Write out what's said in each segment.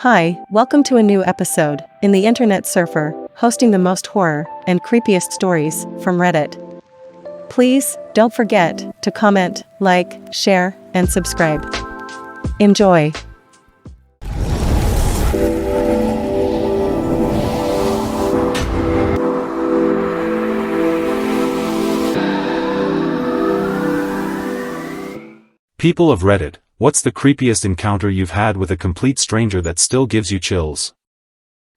Hi, welcome to a new episode in the Internet Surfer, hosting the most horror and creepiest stories from Reddit. Please don't forget to comment, like, share, and subscribe. Enjoy. People of Reddit, what's the creepiest encounter you've had with a complete stranger that still gives you chills?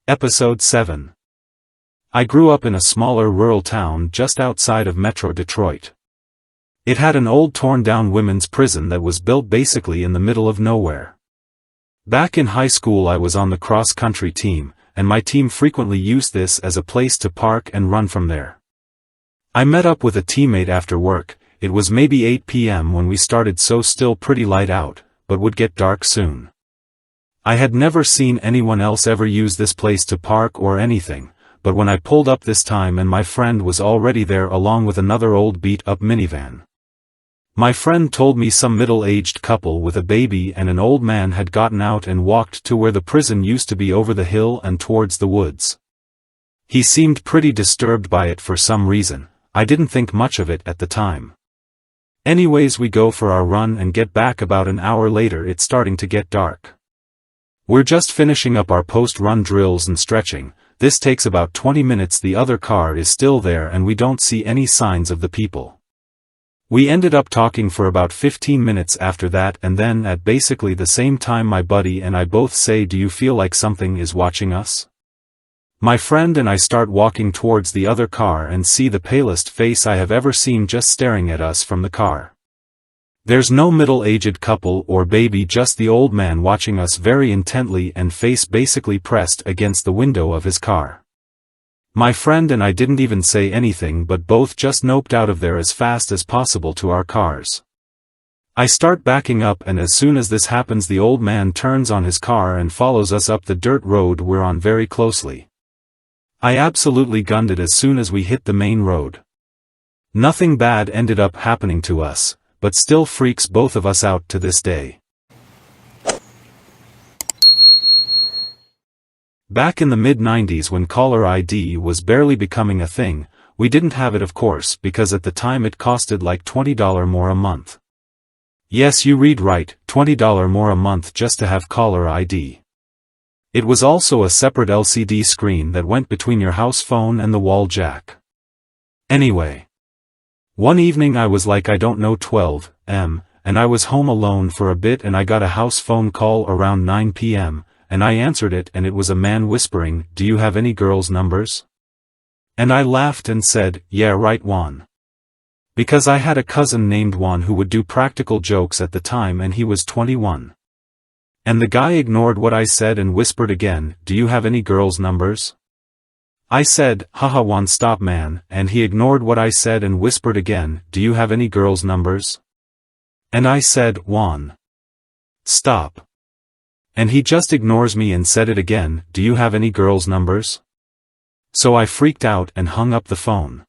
Episode 7. I grew up in a smaller rural town just outside of Metro Detroit. It had an old torn-down women's prison that was built basically in the middle of nowhere. Back in high school I was on the cross-country team, and my team frequently used this as a place to park and run from there. I met up with a teammate after work. It was maybe 8 p.m. when we started, so still pretty light out, but would get dark soon. I had never seen anyone else ever use this place to park or anything, but when I pulled up this time and my friend was already there along with another old beat-up minivan. My friend told me some middle-aged couple with a baby and an old man had gotten out and walked to where the prison used to be over the hill and towards the woods. He seemed pretty disturbed by it for some reason. I didn't think much of it at the time. Anyways, we go for our run and get back about an hour later. It's starting to get dark. We're just finishing up our post-run drills and stretching. This takes about 20 minutes. The other car is still there and we don't see any signs of the people. We ended up talking for about 15 minutes after that, and then at basically the same time my buddy and I both say, "Do you feel like something is watching us?" My friend and I start walking towards the other car and see the palest face I have ever seen just staring at us from the car. There's no middle-aged couple or baby, just the old man watching us very intently and face basically pressed against the window of his car. My friend and I didn't even say anything but both just noped out of there as fast as possible to our cars. I start backing up, and as soon as this happens the old man turns on his car and follows us up the dirt road we're on very closely. I absolutely gunned it as soon as we hit the main road. Nothing bad ended up happening to us, but still freaks both of us out to this day. Back in the mid-90s when caller ID was barely becoming a thing, we didn't have it of course because at the time it costed like $20 more a month. Yes, you read right, $20 more a month just to have caller ID. It was also a separate LCD screen that went between your house phone and the wall jack. Anyway. One evening I was like, I don't know, 12 m, and I was home alone for a bit and I got a house phone call around 9 p.m, and I answered it and it was a man whispering, "Do you have any girls' numbers?" And I laughed and said, "Yeah right, Juan." Because I had a cousin named Juan who would do practical jokes at the time and he was 21. And the guy ignored what I said and whispered again, "Do you have any girls' numbers?" I said, "Haha Juan, stop man," and he ignored what I said and whispered again, "Do you have any girls' numbers?" And I said, "Juan, stop." And he just ignores me and said it again, "Do you have any girls' numbers?" So I freaked out and hung up the phone.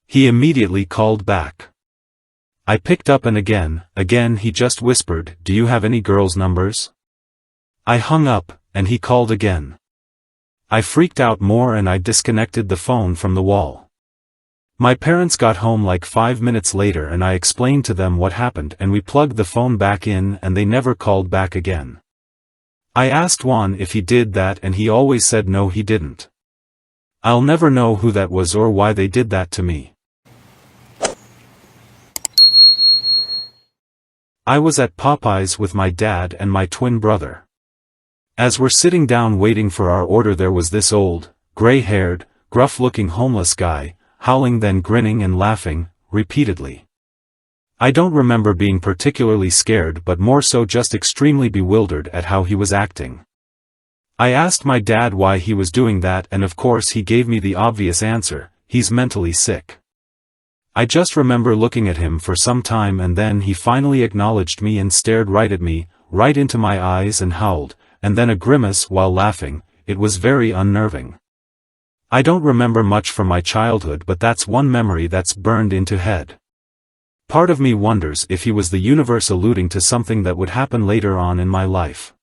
He immediately called back. I picked up and again he just whispered, "Do you have any girls' numbers?" I hung up, and he called again. I freaked out more and I disconnected the phone from the wall. My parents got home like 5 minutes later and I explained to them what happened and we plugged the phone back in and they never called back again. I asked Juan if he did that and he always said no, he didn't. I'll never know who that was or why they did that to me. I was at Popeyes with my dad and my twin brother. As we're sitting down waiting for our order, there was this old, gray-haired, gruff-looking homeless guy, howling then grinning and laughing, repeatedly. I don't remember being particularly scared but more so just extremely bewildered at how he was acting. I asked my dad why he was doing that and of course he gave me the obvious answer, he's mentally sick. I just remember looking at him for some time and then he finally acknowledged me and stared right at me, right into my eyes and howled, and then a grimace while laughing. It was very unnerving. I don't remember much from my childhood but that's one memory that's burned into head. Part of me wonders if he was the universe alluding to something that would happen later on in my life.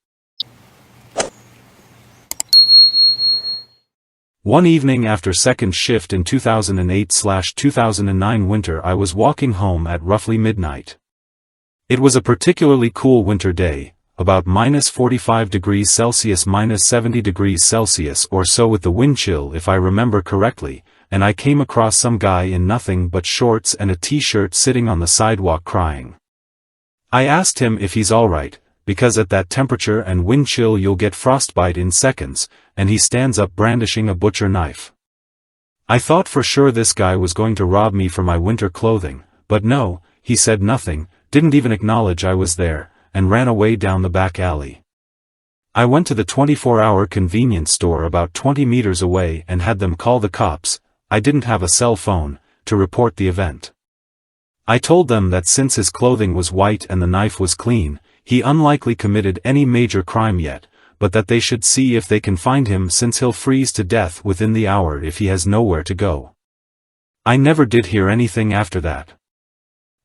One evening after second shift in 2008/2009 winter, I was walking home at roughly midnight. It was a particularly cool winter day, about -45°C -70°C or so with the wind chill if I remember correctly, and I came across some guy in nothing but shorts and a t-shirt sitting on the sidewalk crying. I asked him if he's alright, because at that temperature and wind chill you'll get frostbite in seconds, and he stands up brandishing a butcher knife. I thought for sure this guy was going to rob me for my winter clothing, but no, he said nothing, didn't even acknowledge I was there, and ran away down the back alley. I went to the 24-hour convenience store about 20 meters away and had them call the cops, I didn't have a cell phone, to report the event. I told them that since his clothing was white and the knife was clean, he unlikely committed any major crime yet, but that they should see if they can find him since he'll freeze to death within the hour if he has nowhere to go. I never did hear anything after that.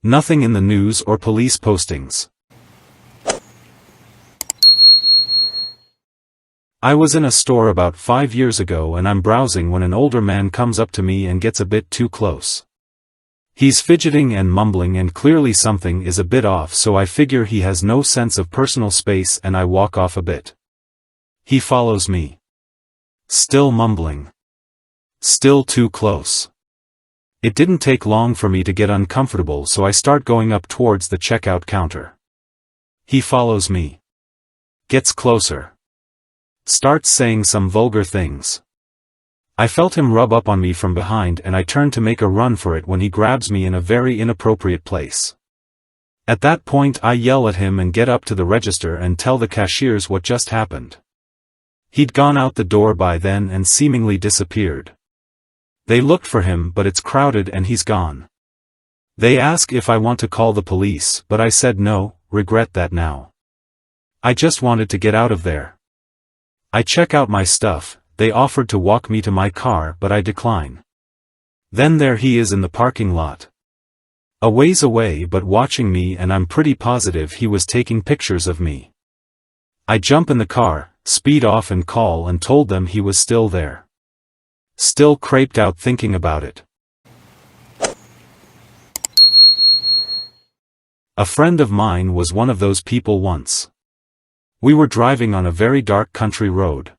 Nothing in the news or police postings. I was in a store about 5 years ago and I'm browsing when an older man comes up to me and gets a bit too close. He's fidgeting and mumbling and clearly something is a bit off, so I figure he has no sense of personal space and I walk off a bit. He follows me. Still mumbling. Still too close. It didn't take long for me to get uncomfortable, so I start going up towards the checkout counter. He follows me. Gets closer. Starts saying some vulgar things. I felt him rub up on me from behind and I turned to make a run for it when he grabs me in a very inappropriate place. At that point I yell at him and get up to the register and tell the cashiers what just happened. He'd gone out the door by then and seemingly disappeared. They looked for him but it's crowded and he's gone. They ask if I want to call the police, but I said no, regret that now. I just wanted to get out of there. I check out my stuff. They offered to walk me to my car but I decline. Then there he is in the parking lot. A ways away but watching me, and I'm pretty positive he was taking pictures of me. I jump in the car, speed off and call and told them he was still there. Still craped out thinking about it. A friend of mine was one of those people once. We were driving on a very dark country road.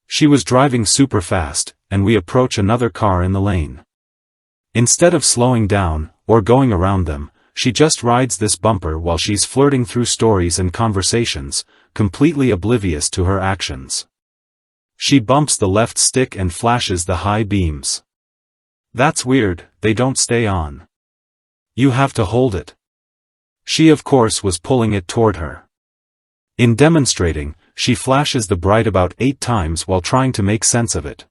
She was driving super fast, and we approach another car in the lane. Instead of slowing down, or going around them, she just rides this bumper while she's flirting through stories and conversations, completely oblivious to her actions. She bumps the left stick and flashes the high beams. That's weird, they don't stay on. You have to hold it. She of course was pulling it toward her. In demonstrating, she flashes the bright about 8 times while trying to make sense of it.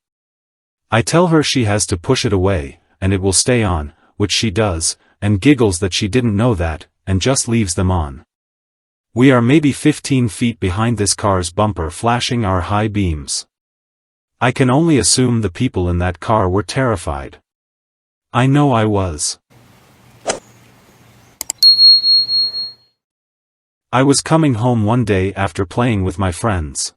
I tell her she has to push it away, and it will stay on, which she does, and giggles that she didn't know that, and just leaves them on. We are maybe 15 feet behind this car's bumper flashing our high beams. I can only assume the people in that car were terrified. I know I was. I was coming home one day after playing with my friends.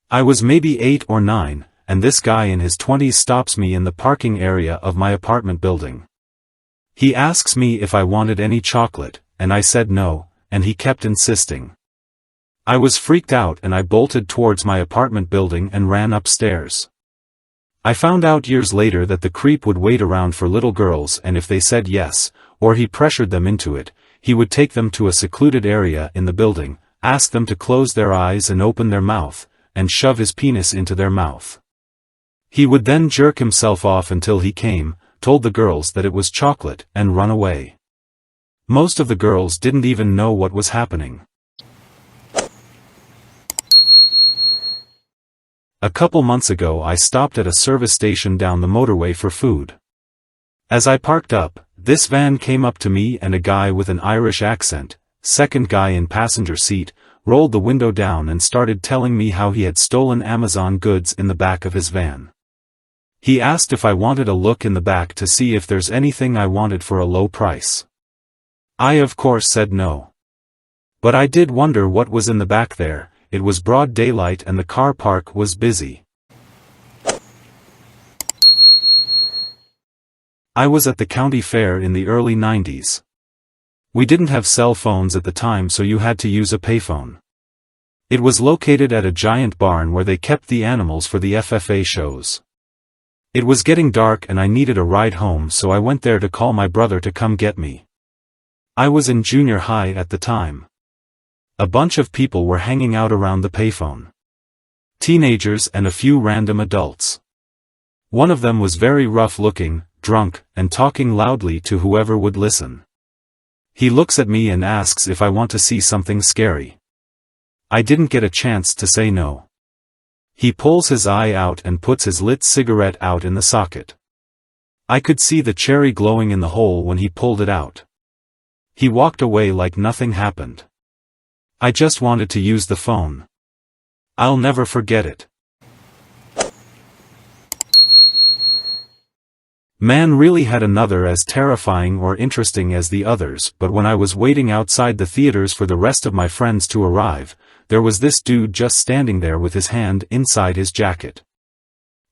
I was maybe 8 or 9, and this guy in his 20s stops me in the parking area of my apartment building. He asks me if I wanted any chocolate, and I said no, and he kept insisting. I was freaked out and I bolted towards my apartment building and ran upstairs. I found out years later that the creep would wait around for little girls, and if they said yes, or he pressured them into it, he would take them to a secluded area in the building, ask them to close their eyes and open their mouth, and shove his penis into their mouth. He would then jerk himself off until he came, told the girls that it was chocolate, and run away. Most of the girls didn't even know what was happening. A couple months ago I stopped at a service station down the motorway for food. As I parked up, this van came up to me and a guy with an Irish accent, second guy in passenger seat, rolled the window down and started telling me how he had stolen Amazon goods in the back of his van. He asked if I wanted a look in the back to see if there's anything I wanted for a low price. I of course said no. But I did wonder what was in the back there. It was broad daylight and the car park was busy. I was at the county fair in the early 90s. We didn't have cell phones at the time, so you had to use a payphone. It was located at a giant barn where they kept the animals for the FFA shows. It was getting dark and I needed a ride home, so I went there to call my brother to come get me. I was in junior high at the time. A bunch of people were hanging out around the payphone. Teenagers and a few random adults. One of them was very rough-looking, drunk, and talking loudly to whoever would listen. He looks at me and asks if I want to see something scary. I didn't get a chance to say no. He pulls his eye out and puts his lit cigarette out in the socket. I could see the cherry glowing in the hole when he pulled it out. He walked away like nothing happened. I just wanted to use the phone. I'll never forget it. Man really had another as terrifying or interesting as the others, but when I was waiting outside the theaters for the rest of my friends to arrive, there was this dude just standing there with his hand inside his jacket.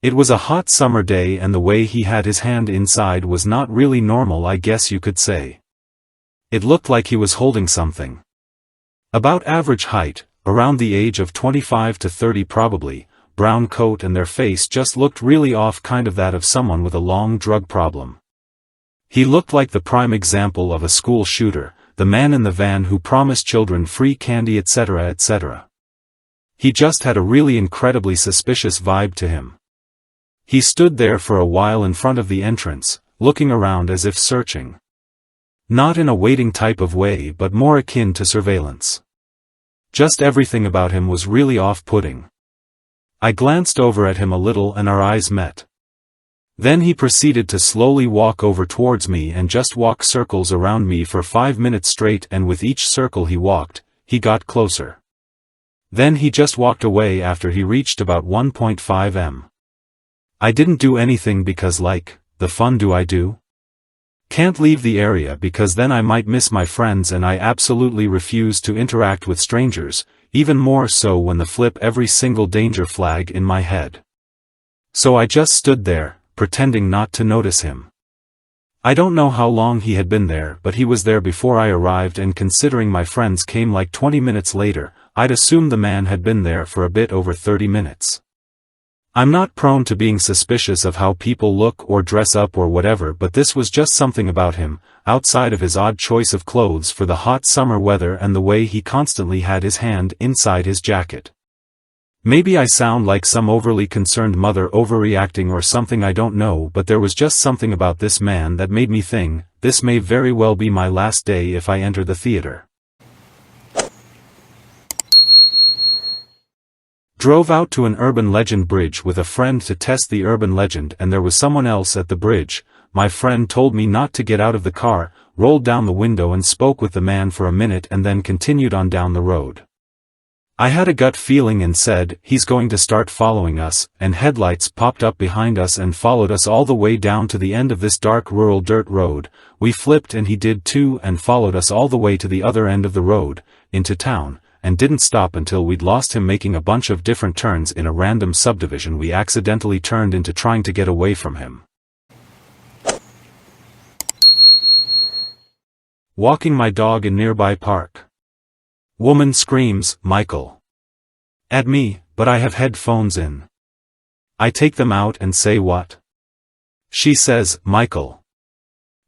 It was a hot summer day and the way he had his hand inside was not really normal, I guess you could say. It looked like he was holding something. About average height, around the age of 25 to 30 probably, brown coat, and their face just looked really off, kind of that of someone with a long drug problem. He looked like the prime example of a school shooter, the man in the van who promised children free candy, etc., etc. He just had a really incredibly suspicious vibe to him. He stood there for a while in front of the entrance, looking around as if searching. Not in a waiting type of way, but more akin to surveillance. Just everything about him was really off-putting. I glanced over at him a little and our eyes met. Then he proceeded to slowly walk over towards me and just walk circles around me for 5 minutes straight, and with each circle he walked, he got closer. Then he just walked away after he reached about 1.5 m. I didn't do anything because, like, the fun do I do? Can't leave the area because then I might miss my friends, and I absolutely refuse to interact with strangers, even more so when the flip every single danger flag in my head. So I just stood there, pretending not to notice him. I don't know how long he had been there, but he was there before I arrived, and considering my friends came like 20 minutes later, I'd assume the man had been there for a bit over 30 minutes. I'm not prone to being suspicious of how people look or dress up or whatever, but this was just something about him, outside of his odd choice of clothes for the hot summer weather and the way he constantly had his hand inside his jacket. Maybe I sound like some overly concerned mother overreacting or something, I don't know, but there was just something about this man that made me think, this may very well be my last day if I enter the theater. Drove out to an urban legend bridge with a friend to test the urban legend, and there was someone else at the bridge. My friend told me not to get out of the car, rolled down the window and spoke with the man for a minute and then continued on down the road. I had a gut feeling and said, he's going to start following us, and headlights popped up behind us and followed us all the way down to the end of this dark rural dirt road. We flipped and he did too, and followed us all the way to the other end of the road, into town, and didn't stop until we'd lost him, making a bunch of different turns in a random subdivision we accidentally turned into, trying to get away from him. Walking my dog in nearby park. Woman screams, "Michael!" at me, but I have headphones in. I take them out and say, "What?" She says, "Michael."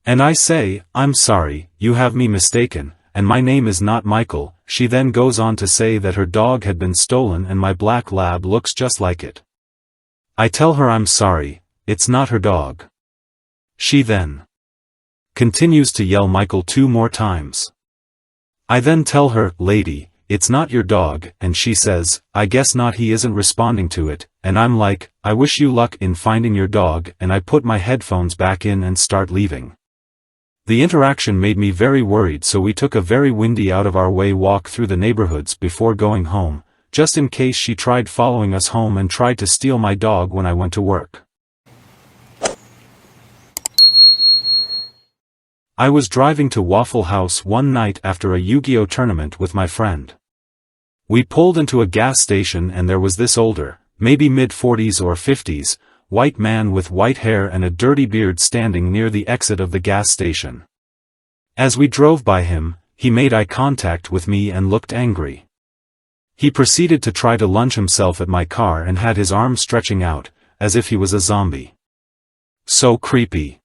And I say, "I'm sorry, you have me mistaken, and my name is not Michael." She then goes on to say that her dog had been stolen and my black lab looks just like it. I tell her I'm sorry, it's not her dog. She then continues to yell Michael 2 more times. I then tell her, "Lady, it's not your dog," and she says, "I guess not." He isn't responding to it, and I'm like, "I wish you luck in finding your dog," and I put my headphones back in and start leaving. The interaction made me very worried, so we took a very windy out of our way walk through the neighborhoods before going home, just in case she tried following us home and tried to steal my dog when I went to work. I was driving to Waffle House one night after a Yu-Gi-Oh tournament with my friend. We pulled into a gas station and there was this older, maybe mid-40s or 50s, white man with white hair and a dirty beard standing near the exit of the gas station. As we drove by him, he made eye contact with me and looked angry. He proceeded to try to lunge himself at my car and had his arms stretching out, as if he was a zombie. So creepy.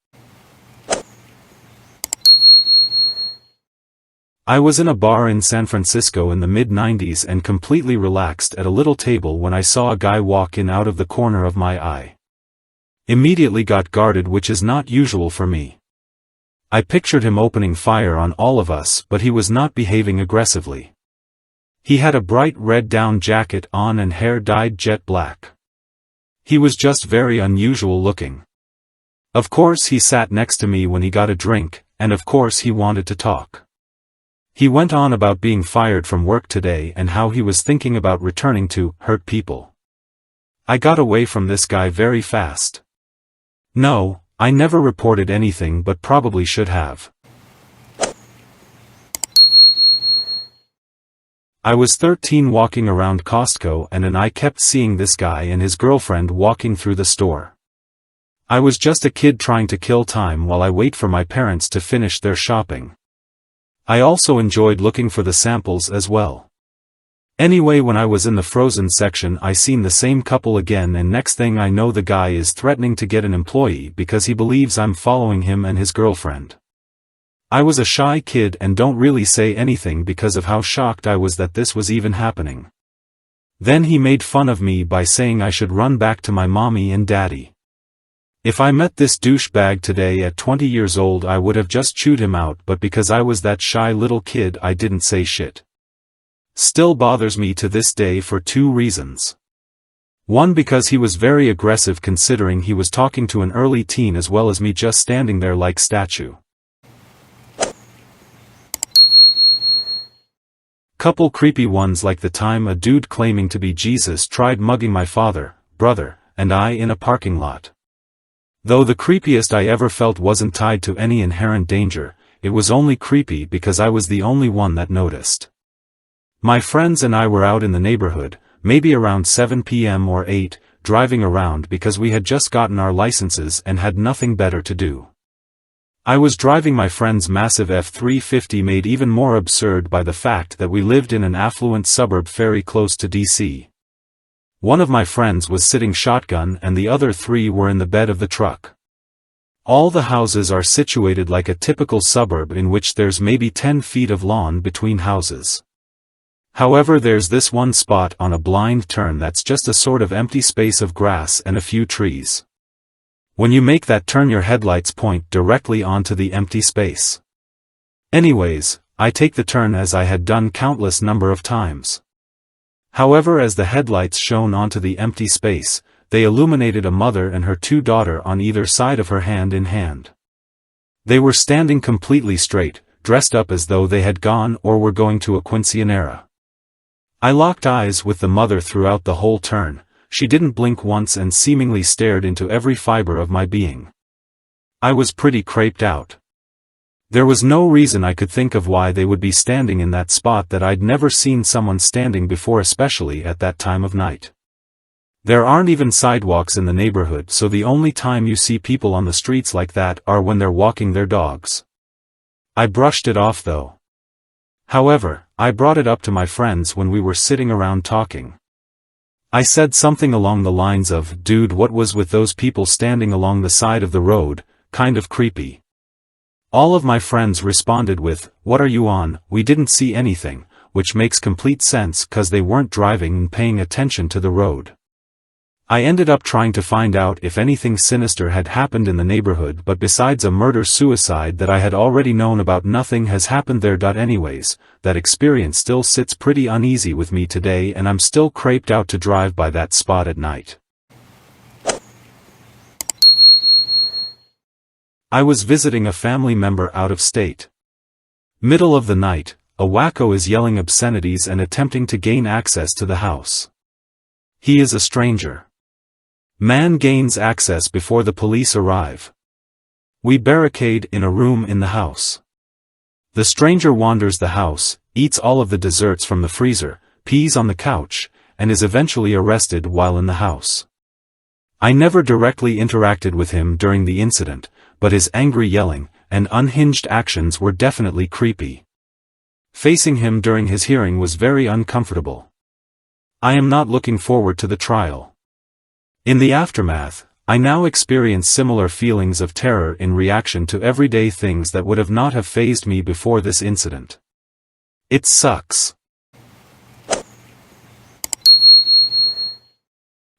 I was in a bar in San Francisco in the mid-90s and completely relaxed at a little table when I saw a guy walk in out of the corner of my eye. Immediately got guarded, which is not usual for me. I pictured him opening fire on all of us, but he was not behaving aggressively. He had a bright red down jacket on and hair dyed jet black. He was just very unusual looking. Of course he sat next to me when he got a drink, and of course he wanted to talk. He went on about being fired from work today and how he was thinking about returning to hurt people. I got away from this guy very fast. No, I never reported anything, but probably should have. I was 13 walking around Costco and I kept seeing this guy and his girlfriend walking through the store. I was just a kid trying to kill time while I wait for my parents to finish their shopping. I also enjoyed looking for the samples as well. Anyway, when I was in the frozen section I seen the same couple again, and next thing I know the guy is threatening to get an employee because he believes I'm following him and his girlfriend. I was a shy kid and don't really say anything because of how shocked I was that this was even happening. Then he made fun of me by saying I should run back to my mommy and daddy. If I met this douchebag today at 20 years old I would have just chewed him out, but because I was that shy little kid I didn't say shit. Still bothers me to this day for two reasons. One, because he was very aggressive considering he was talking to an early teen, as well as me just standing there like statue. Couple creepy ones, like the time a dude claiming to be Jesus tried mugging my father, brother, and I in a parking lot. Though the creepiest I ever felt wasn't tied to any inherent danger, it was only creepy because I was the only one that noticed. My friends and I were out in the neighborhood, maybe around 7 p.m. or 8, driving around because we had just gotten our licenses and had nothing better to do. I was driving my friend's massive F-350, made even more absurd by the fact that we lived in an affluent suburb very close to DC. One of my friends was sitting shotgun and the other three were in the bed of the truck. All the houses are situated like a typical suburb in which there's maybe 10 feet of lawn between houses. However, there's this one spot on a blind turn that's just a sort of empty space of grass and a few trees. When you make that turn your headlights point directly onto the empty space. Anyways, I take the turn as I had done countless number of times. However, as the headlights shone onto the empty space, they illuminated a mother and her two daughters on either side of her, hand in hand. They were standing completely straight, dressed up as though they had gone or were going to a quinceañera. I locked eyes with the mother throughout the whole turn. She didn't blink once and seemingly stared into every fiber of my being. I was pretty creeped out. There was no reason I could think of why they would be standing in that spot that I'd never seen someone standing before, especially at that time of night. There aren't even sidewalks in the neighborhood, so the only time you see people on the streets like that are when they're walking their dogs. I brushed it off though. However, I brought it up to my friends when we were sitting around talking. I said something along the lines of, "Dude, what was with those people standing along the side of the road, kind of creepy." All of my friends responded with, "What are you on? We didn't see anything," which makes complete sense cause they weren't driving and paying attention to the road. I ended up trying to find out if anything sinister had happened in the neighborhood, but besides a murder-suicide that I had already known about, nothing has happened there. Anyways, that experience still sits pretty uneasy with me today, and I'm still creeped out to drive by that spot at night. I was visiting a family member out of state. Middle of the night, a wacko is yelling obscenities and attempting to gain access to the house. He is a stranger. Man gains access before the police arrive. We barricade in a room in the house. The stranger wanders the house, eats all of the desserts from the freezer, pees on the couch, and is eventually arrested while in the house. I never directly interacted with him during the incident, but his angry yelling and unhinged actions were definitely creepy. Facing him during his hearing was very uncomfortable. I am not looking forward to the trial. In the aftermath, I now experience similar feelings of terror in reaction to everyday things that would have not have fazed me before this incident. It sucks.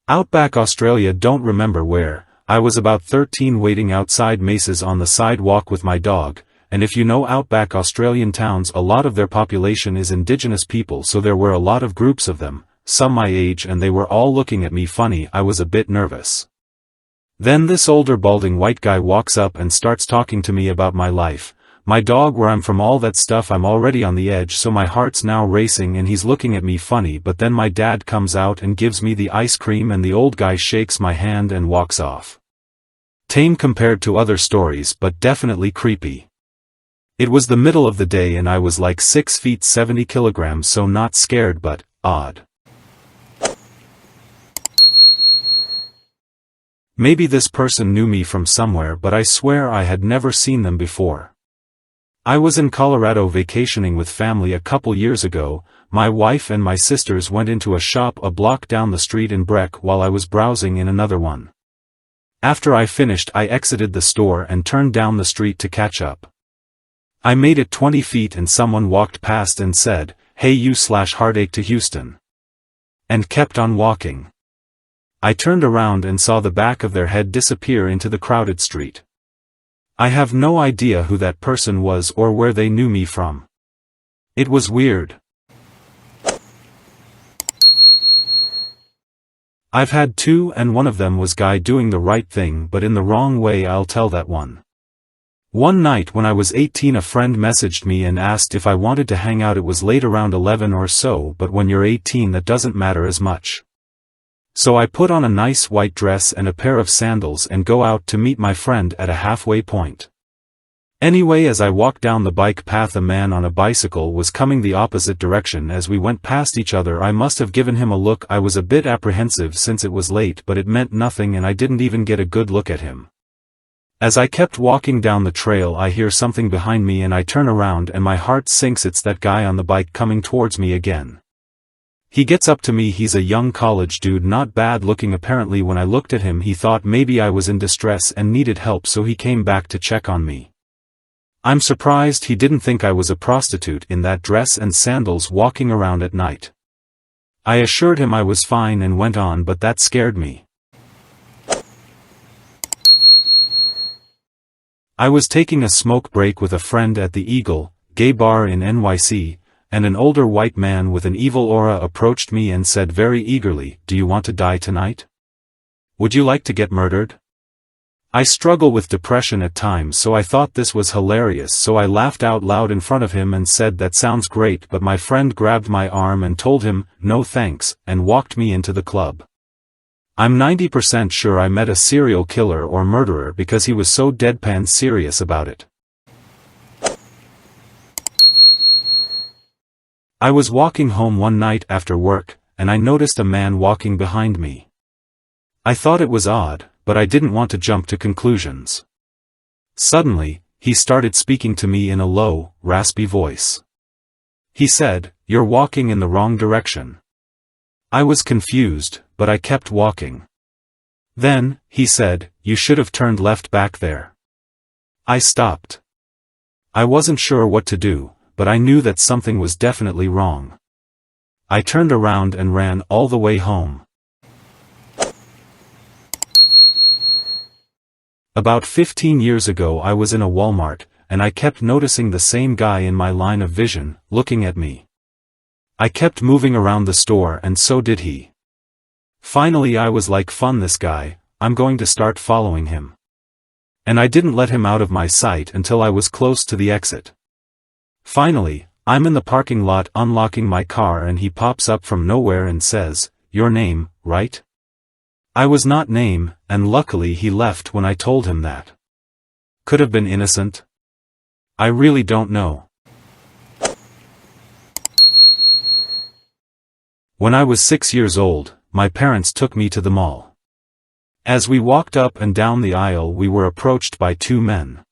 Outback Australia. Don't remember where. I was about 13 waiting outside Mace's on the sidewalk with my dog, and if you know outback Australian towns, a lot of their population is indigenous people, so there were a lot of groups of them, some my age, and they were all looking at me funny. I was a bit nervous. Then this older balding white guy walks up and starts talking to me about my life, my dog, where I'm from, all that stuff. I'm already on the edge, so my heart's now racing, and he's looking at me funny. But then my dad comes out and gives me the ice cream, and the old guy shakes my hand and walks off. Tame compared to other stories, but definitely creepy. It was the middle of the day and I was like 6 feet 70 kilograms, so not scared but odd. Maybe this person knew me from somewhere, but I swear I had never seen them before. I was in Colorado vacationing with family a couple years ago. My wife and my sisters went into a shop a block down the street in Breck while I was browsing in another one. After I finished, I exited the store and turned down the street to catch up. I made it 20 feet and someone walked past and said, "Hey you/heartache to Houston," and kept on walking. I turned around and saw the back of their head disappear into the crowded street. I have no idea who that person was or where they knew me from. It was weird. I've had two, and one of them was guy doing the right thing but in the wrong way. I'll tell that one. One night when I was 18, a friend messaged me and asked if I wanted to hang out. It was late, around 11 or so, but when you're 18 that doesn't matter as much. So I put on a nice white dress and a pair of sandals and go out to meet my friend at a halfway point. Anyway, as I walked down the bike path, a man on a bicycle was coming the opposite direction. As we went past each other, I must have given him a look. I was a bit apprehensive since it was late, but it meant nothing and I didn't even get a good look at him. As I kept walking down the trail, I hear something behind me and I turn around and my heart sinks. It's that guy on the bike coming towards me again. He gets up to me. He's a young college dude, not bad looking. Apparently when I looked at him, he thought maybe I was in distress and needed help, so he came back to check on me. I'm surprised he didn't think I was a prostitute in that dress and sandals walking around at night. I assured him I was fine and went on, but that scared me. I was taking a smoke break with a friend at the Eagle gay bar in NYC, and an older white man with an evil aura approached me and said very eagerly, "Do you want to die tonight? Would you like to get murdered?" I struggle with depression at times, so I thought this was hilarious, so I laughed out loud in front of him and said, "That sounds great," but my friend grabbed my arm and told him, "No thanks," and walked me into the club. I'm 90% sure I met a serial killer or murderer because he was so deadpan serious about it. I was walking home one night after work, and I noticed a man walking behind me. I thought it was odd, but I didn't want to jump to conclusions. Suddenly, he started speaking to me in a low, raspy voice. He said, "You're walking in the wrong direction." I was confused, but I kept walking. Then, he said, "You should have turned left back there." I stopped. I wasn't sure what to do, but I knew that something was definitely wrong. I turned around and ran all the way home. About 15 years ago I was in a Walmart, and I kept noticing the same guy in my line of vision, looking at me. I kept moving around the store and so did he. Finally I was like, "Fun this guy, I'm going to start following him." And I didn't let him out of my sight until I was close to the exit. Finally, I'm in the parking lot unlocking my car and he pops up from nowhere and says, "Your name, right?" I was not name, and luckily he left when I told him that. Could have been innocent. I really don't know. When I was 6 years old, my parents took me to the mall. As we walked up and down the aisle, we were approached by two men.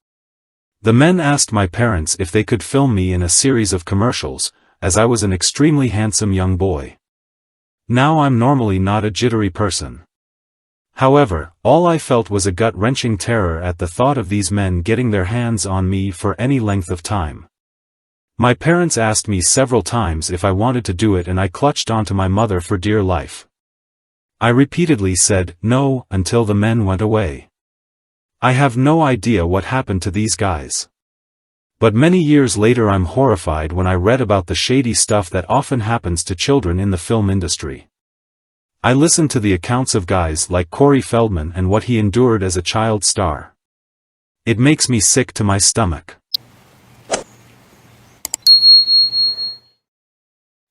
The men asked my parents if they could film me in a series of commercials, as I was an extremely handsome young boy. Now I'm normally not a jittery person. However, all I felt was a gut-wrenching terror at the thought of these men getting their hands on me for any length of time. My parents asked me several times if I wanted to do it, and I clutched onto my mother for dear life. I repeatedly said no until the men went away. I have no idea what happened to these guys. But many years later I'm horrified when I read about the shady stuff that often happens to children in the film industry. I listened to the accounts of guys like Corey Feldman and what he endured as a child star. It makes me sick to my stomach.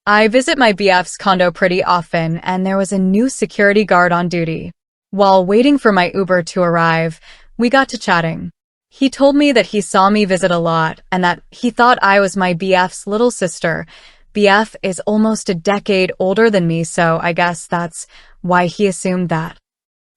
I visit my BF's condo pretty often, and there was a new security guard on duty. While waiting for my Uber to arrive, we got to chatting. He told me that he saw me visit a lot, and that he thought I was my BF's little sister. BF is almost a decade older than me, so I guess that's why he assumed that.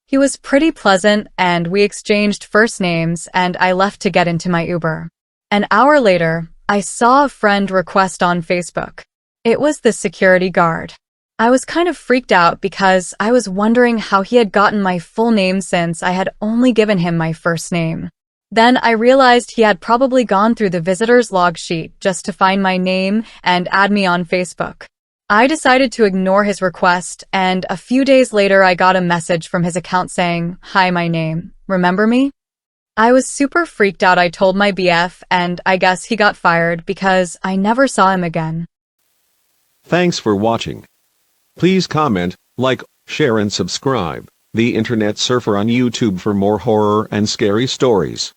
He was pretty pleasant, and we exchanged first names, and I left to get into my Uber. An hour later, I saw a friend request on Facebook. It was the security guard. I was kind of freaked out because I was wondering how he had gotten my full name since I had only given him my first name. Then I realized he had probably gone through the visitor's log sheet just to find my name and add me on Facebook. I decided to ignore his request, and a few days later I got a message from his account saying, "Hi, my name. Remember me?" I was super freaked out. I told my BF, and I guess he got fired because I never saw him again. Thanks for watching. Please comment, like, share and subscribe. The Internet Surfer on YouTube for more horror and scary stories.